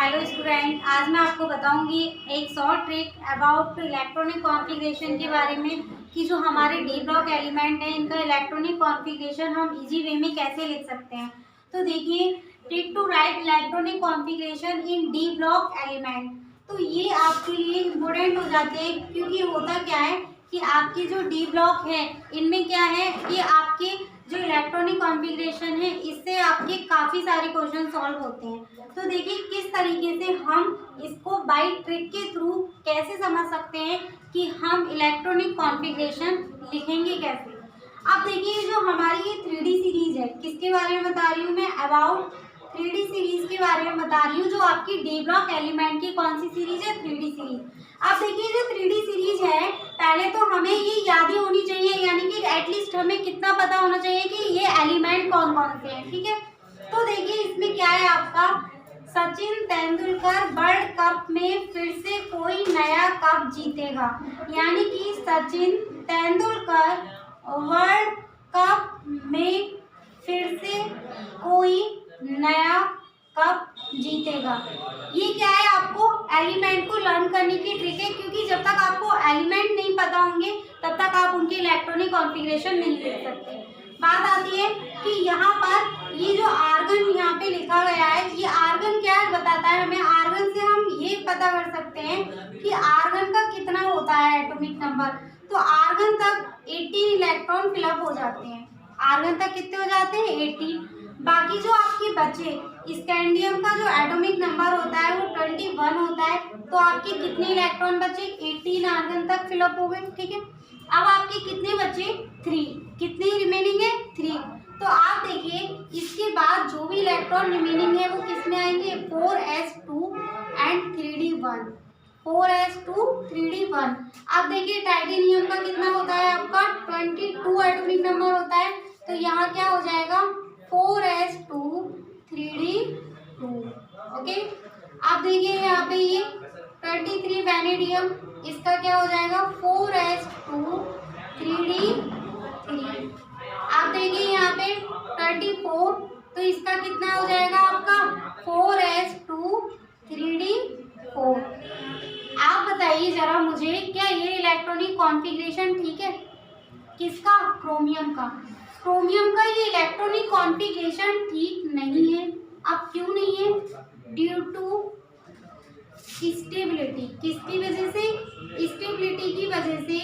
Hello student, आज मैं आपको बताऊंगी एक short trick about electronic configuration के बारे में कि जो हमारे डी ब्लॉक एलिमेंट हैं इनका इलेक्ट्रॉनिक कॉन्फ़िगरेशन हम इजी वे में कैसे लिख सकते हैं। तो देखिए, trick to write electronic configuration in D block element. तो ये आपके लिए इम्पोर्टेंट हो जाते हैं क्योंकि होता क्या है कि आपके जो डी ब्लॉक है इनमें क्या है कि आपके जो इलेक्ट्रॉनिक कॉन्फ़िगरेशन है इससे आपके काफ़ी सारे क्वेश्चन सॉल्व होते हैं। तो देखिए किस तरीके से हम इसको बाय ट्रिक के थ्रू कैसे समझ सकते हैं कि हम इलेक्ट्रॉनिक कॉन्फ़िगरेशन लिखेंगे कैसे। अब देखिए जो हमारी ये 3D सीरीज है, किसके बारे में बता रही हूँ मैं, अबाउट 3D सीरीज के बारे में बता रही हूँ। जो आपकी डी ब्लॉक एलिमेंट की कौन सी सीरीज है, 3D सीरीज। अब देखिए जो 3D सीरीज है, पहले तो हमें ये याद ही होनी चाहिए, यानी कि एटलीस्ट हमें कितना पता होना चाहिए कि ये एलिमेंट कौन कौन से हैं, ठीक है। तो देखिए इसमें क्या है आपका, सचिन तेंदुलकर वर्ल्ड कप में फिर से कोई नया कप जीतेगा, यानी कि सचिन तेंदुलकर वर्ल्ड कप में फिर से कोई नया कप जीतेगा। ये क्या है, आपको एलिमेंट को लर्न करने की ट्रिक है, क्योंकि जब तक आपको एलिमेंट नहीं पता होंगे तब तक आप उनके इलेक्ट्रॉनिक कॉन्फ़िगरेशन नहीं लिख सकते। बात आती है कि यहाँ पर ये जो आर्गन यहाँ पे लिखा गया है, ये आर्गन क्या है बताता है हमें। आर्गन से हम ये पता कर सकते हैं कि आर्गन का कितना होता है एटॉमिक नंबर। तो आर्गन तक 18 इलेक्ट्रॉन फिलअप हो जाते हैं। आर्गन तक कितने हो जाते हैं, 18। बाकी जो आपके बचे स्कैंडियम का जो एटॉमिक नंबर होता है वो 21 होता है। तो आपके कितने इलेक्ट्रॉन बचे, 18 आर्गन तक फिलअप हो गए, ठीक है। अब आपके कितने बचे, 3। कितने रिमेनिंग है, 3। तो आप देखिए इसके बाद जो भी इलेक्ट्रॉन रिमेनिंग है वो किस में आएंगे, 4s2 and 3d1। 4s2 3d1। अब देखिए टाइटेनियम का कितना होता है आपका, 22 एटॉमिक नंबर होता है। तो यहाँ क्या हो जाएगा, 4s2 3d2। ओके। अब देखिए यहाँ पे ये 23 वैनेडियम, इसका क्या हो जाएगा, 4s2 3d3। आप देखिए यहाँ पे 34, तो इसका कितना हो जाएगा आपका, 4s2 3d4। आप बताइए जरा मुझे, क्या ये इलेक्ट्रॉनिक कॉन्फ़िगरेशन ठीक है, किसका, क्रोमियम का। क्रोमियम का ये इलेक्ट्रॉनिक कॉन्फ़िगरेशन ठीक नहीं है। अब क्यों नहीं है, ड्यू टू स्टेबिलिटी। किसकी वजह से, स्टेबिलिटी की वजह से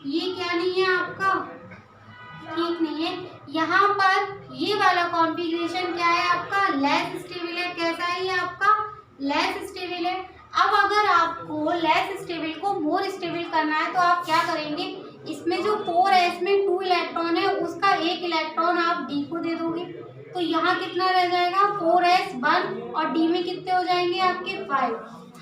ये क्या नहीं है आपका, ठीक नहीं है। यहाँ पर ये वाला कॉन्फ़िगरेशन क्या है आपका, लेस स्टेबल है। कैसा है ये आपका, लेस स्टेबल है। अब अगर आपको लेस स्टेबल को मोर स्टेबल करना है तो आप क्या करेंगे, इसमें जो 4s में 2 इलेक्ट्रॉन है उसका 1 इलेक्ट्रॉन आप d को दे दोगे। तो यहाँ कितना रह जाएगा, 4s 1 और d में कितने हो जाएंगे आपके 5।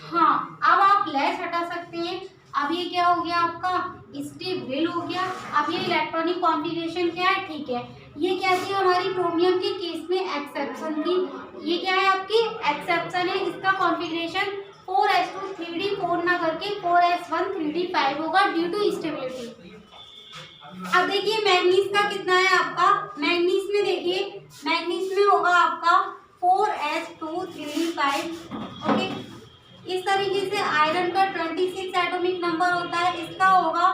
हाँ, अब आप लेस हटा सकते हैं। अब ये क्या हो गया आपका, स्टेबल हो गया। अब ये इलेक्ट्रॉनिक कॉन्फ़िगरेशन क्या है, ठीक है। ये क्या थी हमारी क्रोमियम के केस में एक्सेप्शन थी। ये क्या है आपकी एक्सेप्शन है, इसका कॉन्फ़िगरेशन 4s2 3d4 ना करके 4s1 3d5 होगा ड्यू टू स्टेबिलिटी। अब देखिए मैग्नीज का कितना है आपका, मैग्नीज में देखिए, मैग्नीज में होगा आपका 4s2 3d5। ओके। इस तरीके से आयरन का 26 एटॉमिक नंबर होता है, इसका होगा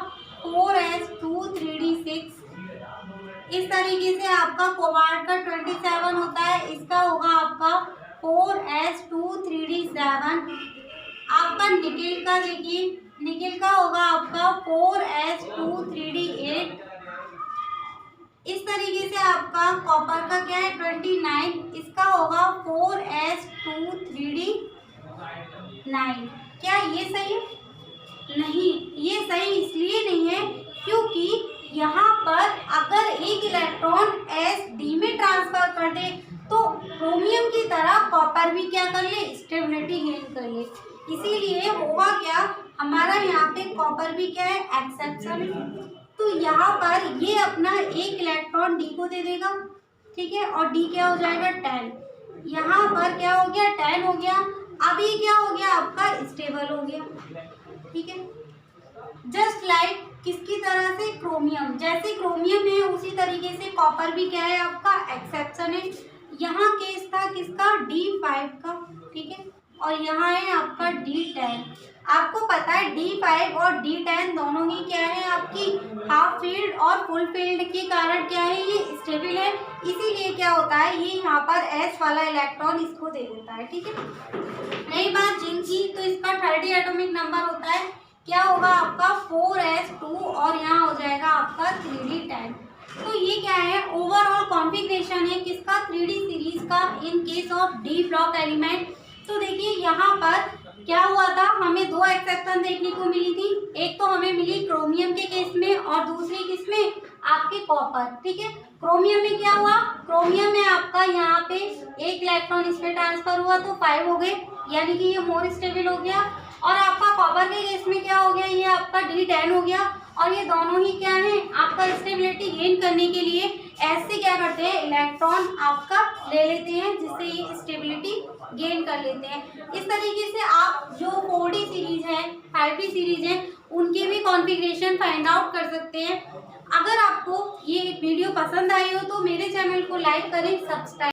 4s2 3d6। इस तरीके से आपका कोबाल्ट का 27 होता है, इसका होगा आपका 4s2 3d7। आपका निकेल का देखिए, निकेल का होगा आपका 4s2 3d8। इस तरीके से आपका कॉपर का क्या है 29, इसका होगा 4s2 3d9। क्या ये सही है, नहीं, ये सही इसलिए नहीं है क्योंकि यहाँ पर अगर एक इलेक्ट्रॉन s d में ट्रांसफर कर दे तो क्रोमियम की तरह कॉपर भी क्या कर ले, स्टेबिलिटी गेन कर ले। इसीलिए होगा क्या, हमारा यहाँ पे कॉपर भी क्या है, एक्सेप्शन। तो यहाँ पर ये अपना 1 इलेक्ट्रॉन d को दे देगा, ठीक है, और d क्या हो जाएगा 10। यहाँ पर क्या हो गया, 10 हो गया। अब ये क्या हो गया आपका, स्टेबल हो गया, ठीक है। जस्ट लाइक किसकी तरह से, क्रोमियम। जैसे क्रोमियम है उसी तरीके से कॉपर भी क्या है आपका एक्सेप्शन है। यहाँ केस था किसका, D5 का, ठीक है। और यहाँ है आपका D10। आपको पता है D5 और D10 दोनों ही क्या है, आपकी हाफ फील्ड और फुल फील्ड के कारण क्या है, ये स्टेबल है। इसीलिए क्या होता है, ये यहाँ पर S वाला इलेक्ट्रॉन इसको दे देता है। ठीक है, नई बात जिंक की, तो इसका 30 एटॉमिक नंबर होता है, क्या होगा आपका 4s2 और यहाँ हो जाएगा आपका 3d10। तो ये क्या है, ओवरऑल कॉन्फ़िगरेशन है किसका, 3d सीरीज का in case of D block element. तो देखिए यहाँ पर क्या हुआ था, हमें दो एक्सेप्शन देखने को मिली थी। एक तो हमें मिली क्रोमियम के केस में और दूसरी किस में, आपके कॉपर। ठीक है, क्रोमियम में क्या हुआ, क्रोमियम में आपका यहाँ पे एक इलेक्ट्रॉन इसमें ट्रांसफर हुआ तो 5 हो गए, यानी कि ये मोर स्टेबल हो गया। और आपका कॉपर के केस में क्या हो गया, ये आपका D10 हो गया। और ये दोनों ही क्या है, आपका स्टेबिलिटी गेन करने के लिए ऐसे क्या करते हैं, इलेक्ट्रॉन आपका ले लेते हैं, जिससे ये स्टेबिलिटी गेन कर लेते हैं। इस तरीके से आप जो 4D सीरीज है, 5D सीरीज है, उनकी भी कॉन्फ़िगरेशन फाइंड आउट कर सकते हैं। अगर आपको ये वीडियो पसंद आई हो तो मेरे चैनल को लाइक करें, सब्सक्राइब